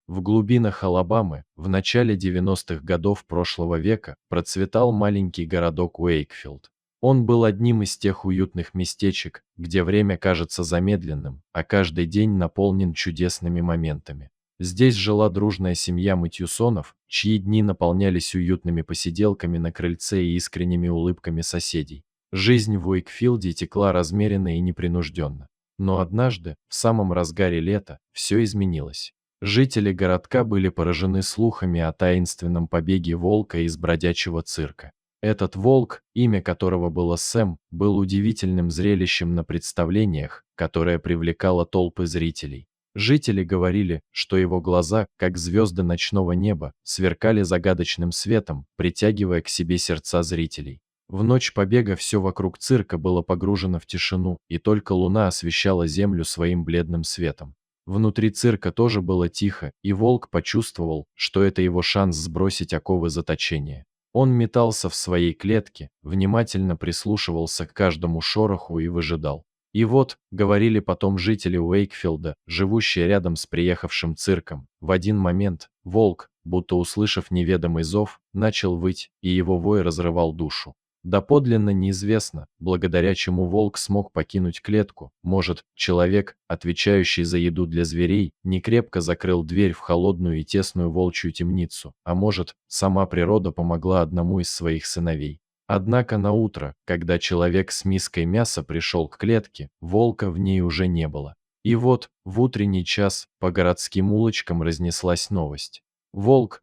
В глубинах Алабамы в начале 90-х годов прошлого века процветал маленький городок Уэйкфилд. Он был одним из тех уютных местечек, где время кажется замедленным, а каждый день наполнен чудесными моментами. Здесь жила дружная семья Матьюсонов, чьи дни наполнялись уютными посиделками на крыльце и искренними улыбками соседей. Жизнь в Уэйкфилде текла размеренно и непринужденно. Но однажды, в самом разгаре лета, все изменилось. Жители городка были поражены слухами о таинственном побеге волка из бродячего цирка. Этот волк, имя которого было Сэм, был удивительным зрелищем на представлениях, которое привлекало толпы зрителей. Жители говорили, что его глаза, как звезды ночного неба, сверкали загадочным светом, притягивая к себе сердца зрителей. В ночь побега все вокруг цирка было погружено в тишину, и только луна освещала землю своим бледным светом. Внутри цирка тоже было тихо, и волк почувствовал, что это его шанс сбросить оковы заточения. Он метался в своей клетке, внимательно прислушивался к каждому шороху и выжидал. И вот, говорили потом жители Уэйкфилда, живущие рядом с приехавшим цирком, в один момент волк, будто услышав неведомый зов, начал выть, и его вой разрывал душу. Доподлинно неизвестно, благодаря чему волк смог покинуть клетку. Может, человек, отвечающий за еду для зверей, некрепко закрыл дверь в холодную и тесную волчью темницу, а может, сама природа помогла одному из своих сыновей. Однако на утро, когда человек с миской мяса пришел к клетке, волка в ней уже не было. И вот, в утренний час, по городским улочкам разнеслась новость. Волк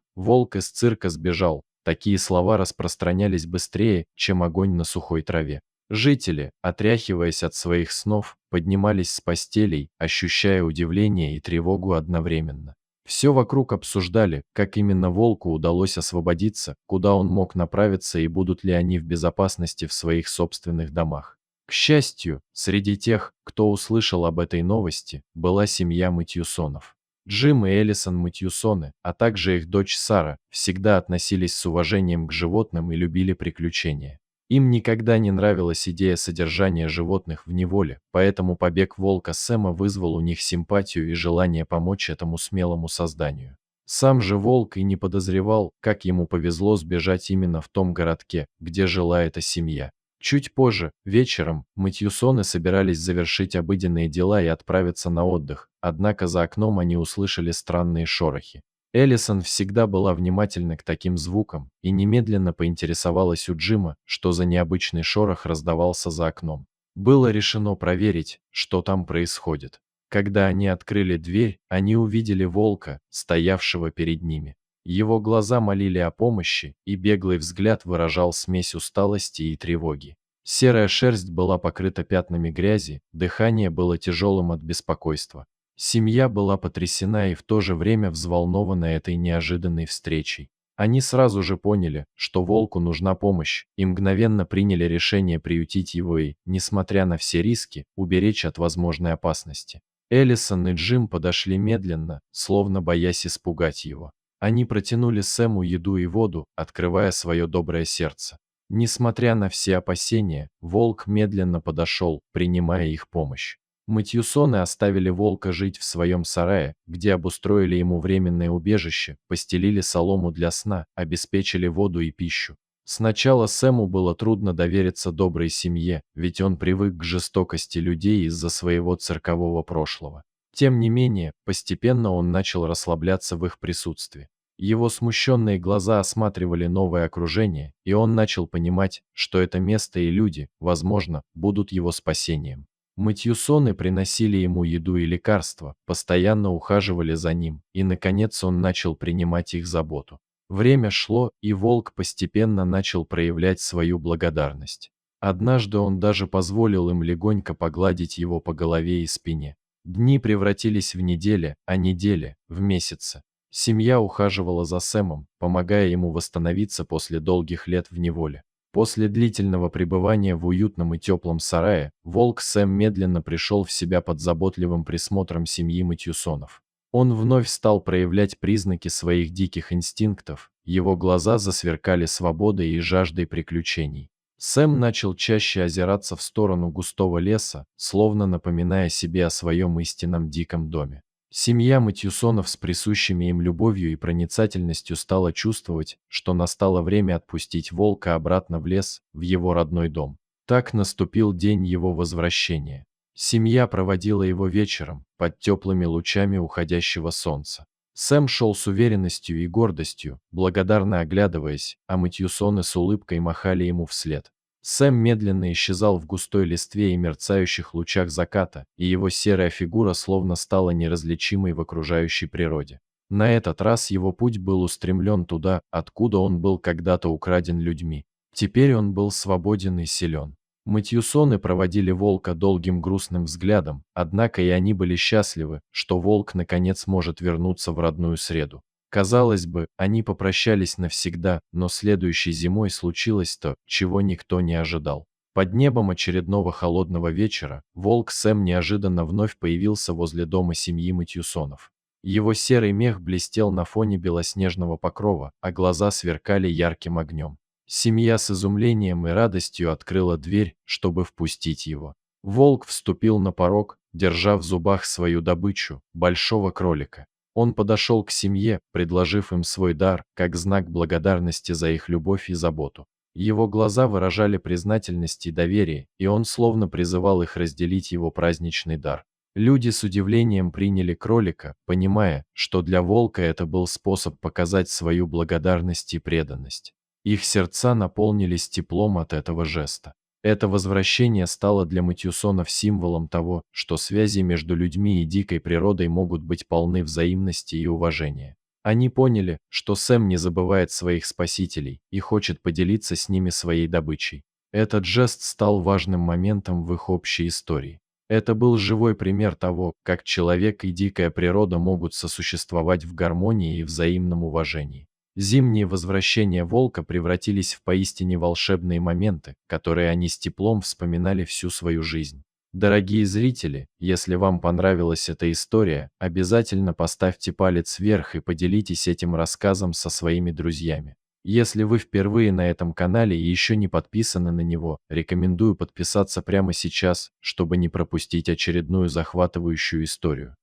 из цирка сбежал. Такие слова распространялись быстрее, чем огонь на сухой траве. Жители, отряхиваясь от своих снов, поднимались с постелей, ощущая удивление и тревогу одновременно. Все вокруг обсуждали, как именно волку удалось освободиться, куда он мог направиться и будут ли они в безопасности в своих собственных домах. К счастью, среди тех, кто услышал об этой новости, была семья Матьюсонов. Джим и Элисон Матьюсоны, а также их дочь Сара, всегда относились с уважением к животным и любили приключения. Им никогда не нравилась идея содержания животных в неволе, поэтому побег волка Сэма вызвал у них симпатию и желание помочь этому смелому созданию. Сам же волк и не подозревал, как ему повезло сбежать именно в том городке, где жила эта семья. Чуть позже, вечером, Матьюсоны собирались завершить обыденные дела и отправиться на отдых, однако за окном они услышали странные шорохи. Элисон всегда была внимательна к таким звукам и немедленно поинтересовалась у Джима, что за необычный шорох раздавался за окном. Было решено проверить, что там происходит. Когда они открыли дверь, они увидели волка, стоявшего перед ними. Его глаза молили о помощи, и беглый взгляд выражал смесь усталости и тревоги. Серая шерсть была покрыта пятнами грязи, дыхание было тяжелым от беспокойства. Семья была потрясена и в то же время взволнована этой неожиданной встречей. Они сразу же поняли, что волку нужна помощь, и мгновенно приняли решение приютить его и, несмотря на все риски, уберечь от возможной опасности. Элисон и Джим подошли медленно, словно боясь испугать его. Они протянули Сэму еду и воду, открывая свое доброе сердце. Несмотря на все опасения, волк медленно подошел, принимая их помощь. Матьюсоны оставили волка жить в своем сарае, где обустроили ему временное убежище, постелили солому для сна, обеспечили воду и пищу. Сначала Сэму было трудно довериться доброй семье, ведь он привык к жестокости людей из-за своего циркового прошлого. Тем не менее, постепенно он начал расслабляться в их присутствии. Его смущенные глаза осматривали новое окружение, и он начал понимать, что это место и люди, возможно, будут его спасением. Матьюсоны приносили ему еду и лекарства, постоянно ухаживали за ним, и, наконец, он начал принимать их заботу. Время шло, и волк постепенно начал проявлять свою благодарность. Однажды он даже позволил им легонько погладить его по голове и спине. Дни превратились в недели, а недели – в месяцы. Семья ухаживала за Сэмом, помогая ему восстановиться после долгих лет в неволе. После длительного пребывания в уютном и теплом сарае, волк Сэм медленно пришел в себя под заботливым присмотром семьи Матьюсонов. Он вновь стал проявлять признаки своих диких инстинктов, его глаза засверкали свободой и жаждой приключений. Сэм начал чаще озираться в сторону густого леса, словно напоминая себе о своем истинном диком доме. Семья Матьюсонов с присущими им любовью и проницательностью стала чувствовать, что настало время отпустить волка обратно в лес, в его родной дом. Так наступил день его возвращения. Семья проводила его вечером, под теплыми лучами уходящего солнца. Сэм шел с уверенностью и гордостью, благодарно оглядываясь, а Матьюсоны с улыбкой махали ему вслед. Сэм медленно исчезал в густой листве и мерцающих лучах заката, и его серая фигура словно стала неразличимой в окружающей природе. На этот раз его путь был устремлен туда, откуда он был когда-то украден людьми. Теперь он был свободен и силен. Матьюсоны проводили волка долгим грустным взглядом, однако и они были счастливы, что волк наконец может вернуться в родную среду. Казалось бы, они попрощались навсегда, но следующей зимой случилось то, чего никто не ожидал. Под небом очередного холодного вечера волк Сэм неожиданно вновь появился возле дома семьи Матьюсонов. Его серый мех блестел на фоне белоснежного покрова, а глаза сверкали ярким огнем. Семья с изумлением и радостью открыла дверь, чтобы впустить его. Волк вступил на порог, держа в зубах свою добычу, большого кролика. Он подошел к семье, предложив им свой дар, как знак благодарности за их любовь и заботу. Его глаза выражали признательность и доверие, и он словно призывал их разделить его праздничный дар. Люди с удивлением приняли кролика, понимая, что для волка это был способ показать свою благодарность и преданность. Их сердца наполнились теплом от этого жеста. Это возвращение стало для Матьюсонов символом того, что связи между людьми и дикой природой могут быть полны взаимности и уважения. Они поняли, что Сэм не забывает своих спасителей и хочет поделиться с ними своей добычей. Этот жест стал важным моментом в их общей истории. Это был живой пример того, как человек и дикая природа могут сосуществовать в гармонии и взаимном уважении. Зимние возвращения волка превратились в поистине волшебные моменты, которые они с теплом вспоминали всю свою жизнь. Дорогие зрители, если вам понравилась эта история, обязательно поставьте палец вверх и поделитесь этим рассказом со своими друзьями. Если вы впервые на этом канале и еще не подписаны на него, рекомендую подписаться прямо сейчас, чтобы не пропустить очередную захватывающую историю.